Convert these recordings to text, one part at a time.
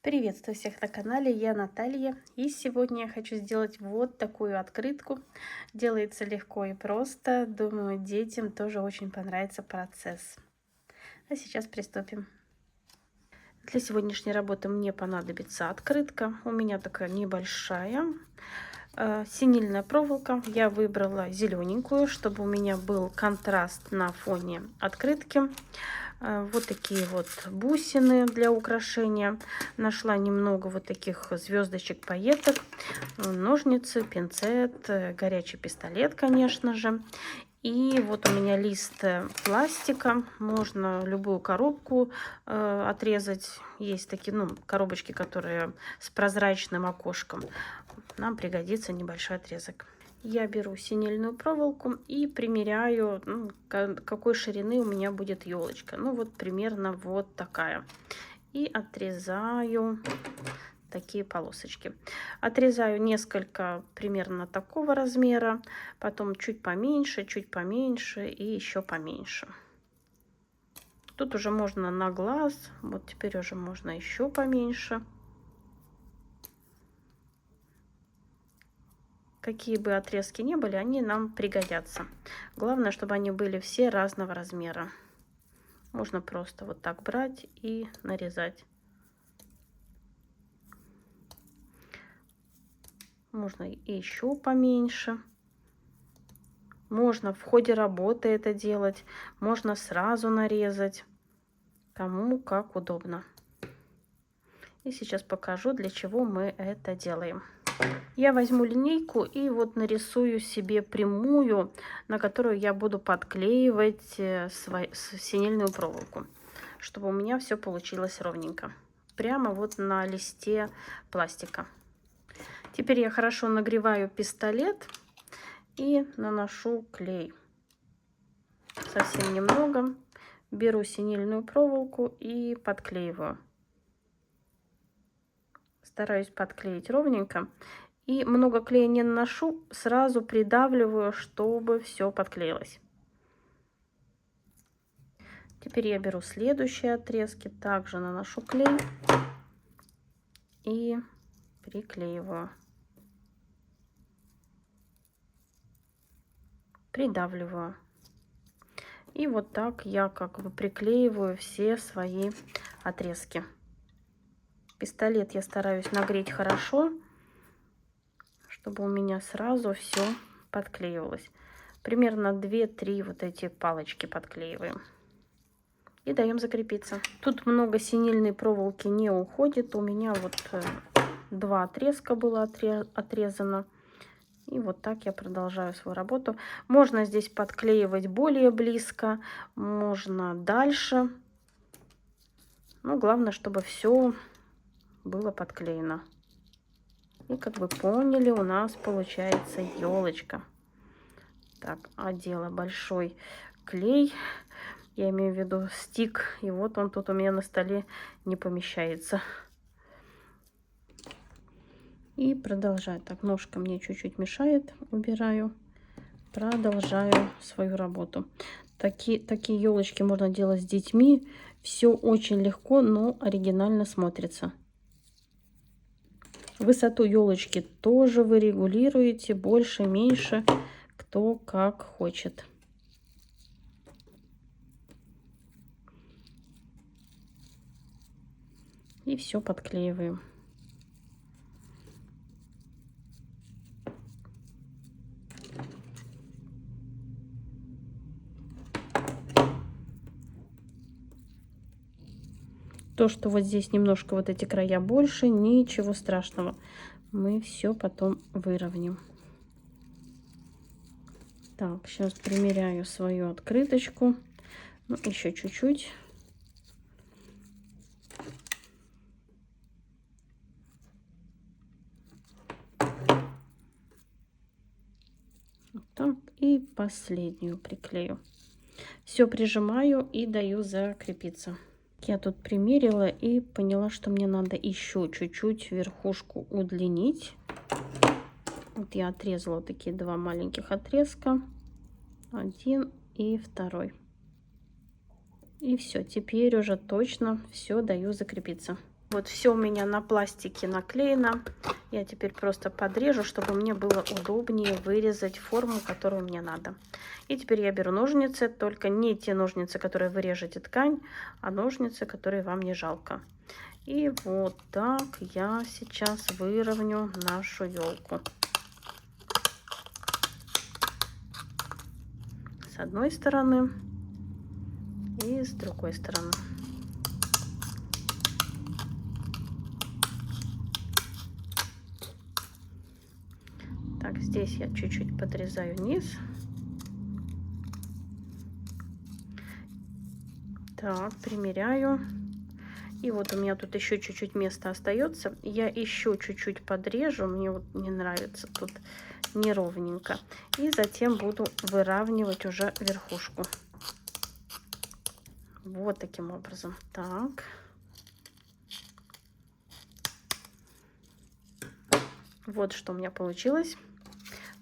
Приветствую всех на канале, я Наталья, и сегодня я хочу сделать вот такую открытку. Делается легко и просто, думаю, детям тоже очень понравится процесс. А сейчас приступим. Для сегодняшней работы мне понадобится открытка, у меня такая небольшая, синильная проволока. Я выбрала зелененькую, чтобы у меня был контраст на фоне открытки. Вот такие вот бусины для украшения. Нашла немного вот таких звездочек, пайеток, ножницы, пинцет, горячий пистолет, конечно же. И вот у меня лист пластика. Можно любую коробку отрезать. Есть такие, коробочки, которые с прозрачным окошком. Нам пригодится небольшой отрезок. Я беру синильную проволоку и примеряю, какой ширины у меня будет елочка. Ну вот примерно вот такая. И отрезаю такие полосочки. Отрезаю несколько примерно такого размера, потом чуть поменьше и еще поменьше. Тут уже можно на глаз, вот теперь уже можно еще поменьше. Какие бы отрезки ни были, они нам пригодятся. Главное, чтобы они были все разного размера. Можно просто вот так брать и нарезать. Можно и еще поменьше. Можно в ходе работы это делать. Можно сразу нарезать. Кому как удобно. И сейчас покажу, для чего мы это делаем. Я возьму линейку и вот нарисую себе прямую, на которую я буду подклеивать синильную проволоку, чтобы у меня все получилось ровненько. Прямо вот на листе пластика. Теперь я хорошо нагреваю пистолет и наношу клей. Совсем немного. Беру синильную проволоку и подклеиваю. Стараюсь подклеить ровненько. И много клея не наношу, сразу придавливаю, чтобы все подклеилось. Теперь я беру следующие отрезки, также наношу клей и приклеиваю. Придавливаю. И вот так я как бы приклеиваю все свои отрезки. Пистолет я стараюсь нагреть хорошо, чтобы у меня сразу все подклеивалось. Примерно 2-3 вот эти палочки подклеиваем. И даем закрепиться. Тут много синильной проволоки не уходит. У меня вот 2 отрезка было отрезано. И вот так я продолжаю свою работу. Можно здесь подклеивать более близко, можно дальше. Но главное, чтобы все было подклеено. И как вы поняли, у нас получается елочка. Так, одела большой клей. Я имею в виду стик. И вот он тут у меня на столе не помещается. И продолжаю. Так, ножка мне чуть-чуть мешает. Убираю. Продолжаю свою работу. Такие елочки можно делать с детьми. Все очень легко, но оригинально смотрится. Высоту елочки тоже вы регулируете, больше, меньше, кто как хочет. И все подклеиваем. То, что вот здесь немножко вот эти края больше, ничего страшного. Мы все потом выровняем. Так, сейчас примеряю свою открыточку. Ну, еще чуть-чуть. Вот так. И последнюю приклею. Все прижимаю и даю закрепиться. Я тут примерила и поняла, что мне надо еще чуть-чуть верхушку удлинить. Вот я отрезала такие 2 маленьких отрезка. Один и второй. И все, теперь уже точно все даю закрепиться. Вот все у меня на пластике наклеено. Я теперь просто подрежу, чтобы мне было удобнее вырезать форму, которую мне надо. И теперь я беру ножницы, только не те ножницы, которые вы режете ткань, а ножницы, которые вам не жалко. И вот так я сейчас выровню нашу елку. С одной стороны и с другой стороны. Так, здесь я чуть-чуть подрезаю низ. Так, примеряю. И вот у меня тут еще чуть-чуть места остается. Я еще чуть-чуть подрежу. Мне вот не нравится тут неровненько. И затем буду выравнивать уже верхушку. Вот таким образом. Так. Вот что у меня получилось.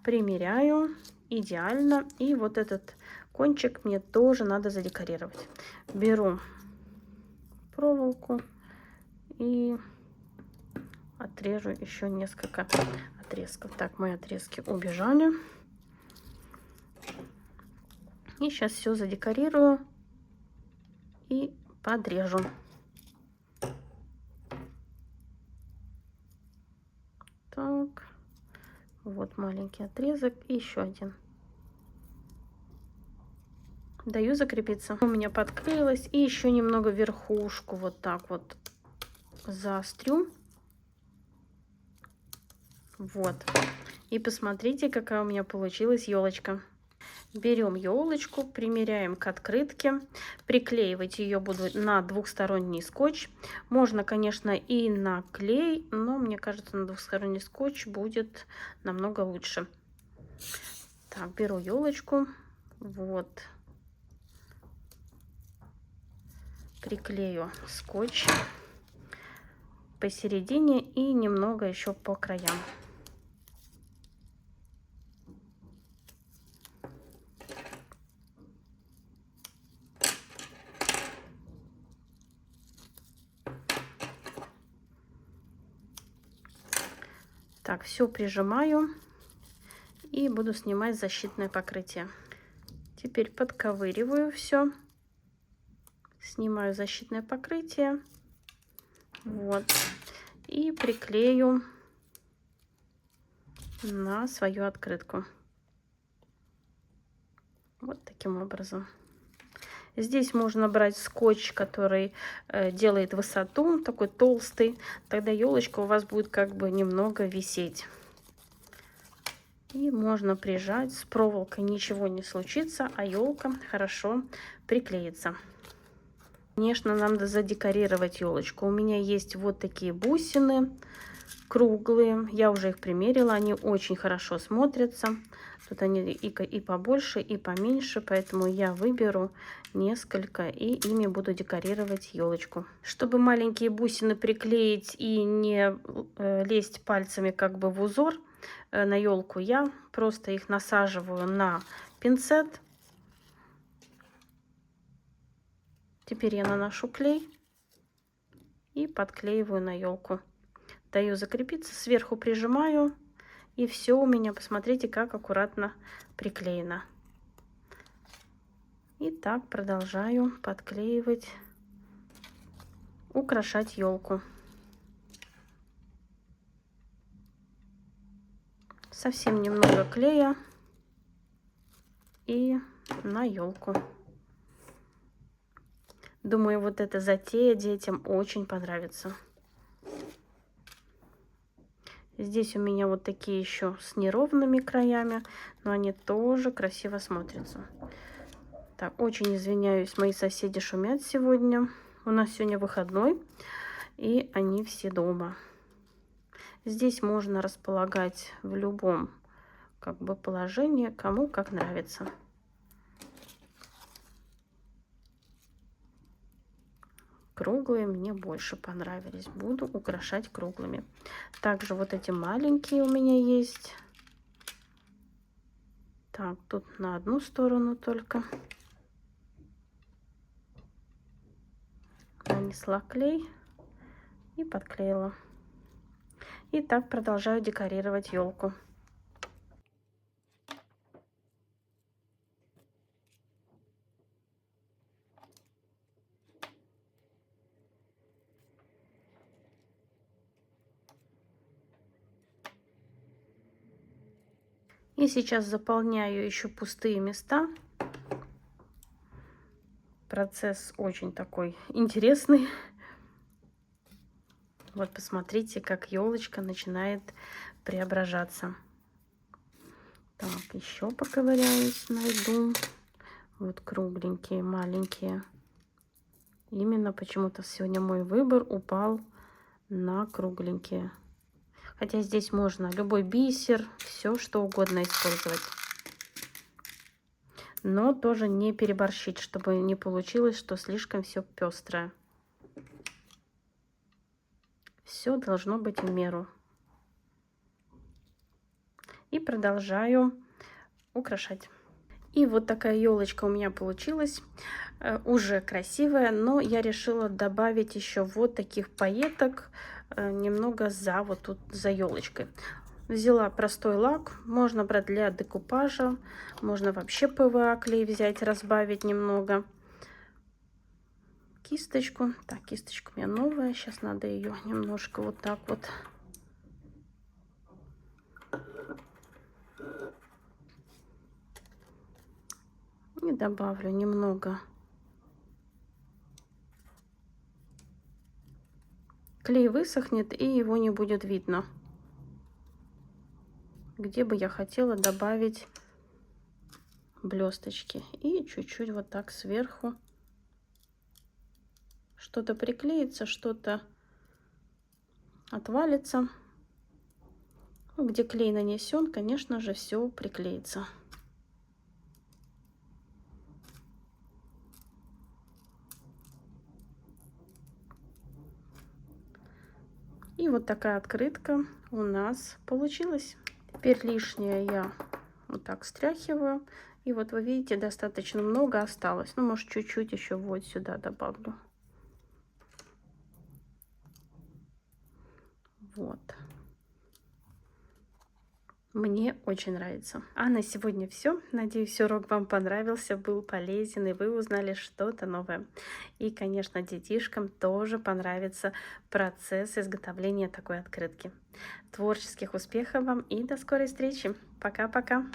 Примеряю. Идеально. И вот этот кончик мне тоже надо задекорировать. Беру проволоку и отрежу еще несколько отрезков. Так, мои отрезки убежали. И сейчас все задекорирую и подрежу. Так, вот маленький отрезок и еще один. Даю закрепиться. У меня подклеилось. И еще немного верхушку вот так вот заострю. Вот. И посмотрите, какая у меня получилась елочка. Берем елочку, примеряем к открытке. Приклеивать ее буду на двухсторонний скотч. Можно, конечно, и на клей, но мне кажется, на двухсторонний скотч будет намного лучше. Так, беру елочку. Вот. Приклею скотч посередине и немного еще по краям. Так, все прижимаю и буду снимать защитное покрытие. Теперь подковыриваю все. Снимаю защитное покрытие. Вот. И приклею на свою открытку. Вот таким образом. Здесь можно брать скотч, который делает высоту, такой толстый. Тогда елочка у вас будет как бы немного висеть. И можно прижать. С проволокой ничего не случится, а елка хорошо приклеится. Конечно, надо задекорировать елочку. У меня есть вот такие бусины круглые. Я уже их примерила. Они очень хорошо смотрятся. Тут они и побольше, и поменьше. Поэтому я выберу несколько и ими буду декорировать елочку. Чтобы маленькие бусины приклеить и не лезть пальцами как бы в узор на елку, я просто их насаживаю на пинцет. Теперь я наношу клей и подклеиваю на елку. Даю закрепиться, сверху прижимаю, и все у меня, посмотрите, как аккуратно приклеено. И так продолжаю подклеивать, украшать елку. Совсем немного клея и на елку. Думаю, вот эта затея детям очень понравится. Здесь у меня вот такие еще с неровными краями, но они тоже красиво смотрятся. Так, очень извиняюсь, мои соседи шумят сегодня. У нас сегодня выходной, и они все дома. Здесь можно располагать в любом как бы положении, кому как нравится. Круглые мне больше понравились. Буду украшать круглыми. Также вот эти маленькие у меня есть. Так, тут на одну сторону только. Нанесла клей. и подклеила. И так продолжаю декорировать елку. И сейчас заполняю еще пустые места. Процесс очень такой интересный. Вот посмотрите, как елочка начинает преображаться. Так, еще поковыряюсь, найду. Вот кругленькие, маленькие. Именно почему-то сегодня мой выбор упал на кругленькие. Хотя здесь можно любой бисер, все что угодно использовать. Но тоже не переборщить, чтобы не получилось, что слишком все пестрое. Все должно быть в меру. И продолжаю украшать. И вот такая елочка у меня получилась. Уже красивая, но я решила добавить еще вот таких пайеток немного за вот тут за елочкой. Взяла простой лак, можно брать для декупажа, можно вообще ПВА клей взять, разбавить немного. Кисточку, так, кисточка у меня новая, сейчас надо ее немножко вот так вот. И добавлю немного. Клей высохнет, и его не будет видно. Где бы я хотела добавить блесточки. И чуть-чуть вот так сверху. Что-то приклеится, что-то отвалится. Ну, где клей нанесен, конечно же, все приклеится. И вот такая открытка у нас получилась. Теперь лишнее я вот так стряхиваю. И вот вы видите, достаточно много осталось. Ну, может, чуть-чуть еще вот сюда добавлю. Вот. Мне очень нравится. А на сегодня все. Надеюсь, урок вам понравился, был полезен, и вы узнали что-то новое. И, конечно, детишкам тоже понравится процесс изготовления такой открытки. Творческих успехов вам и до скорой встречи. Пока-пока.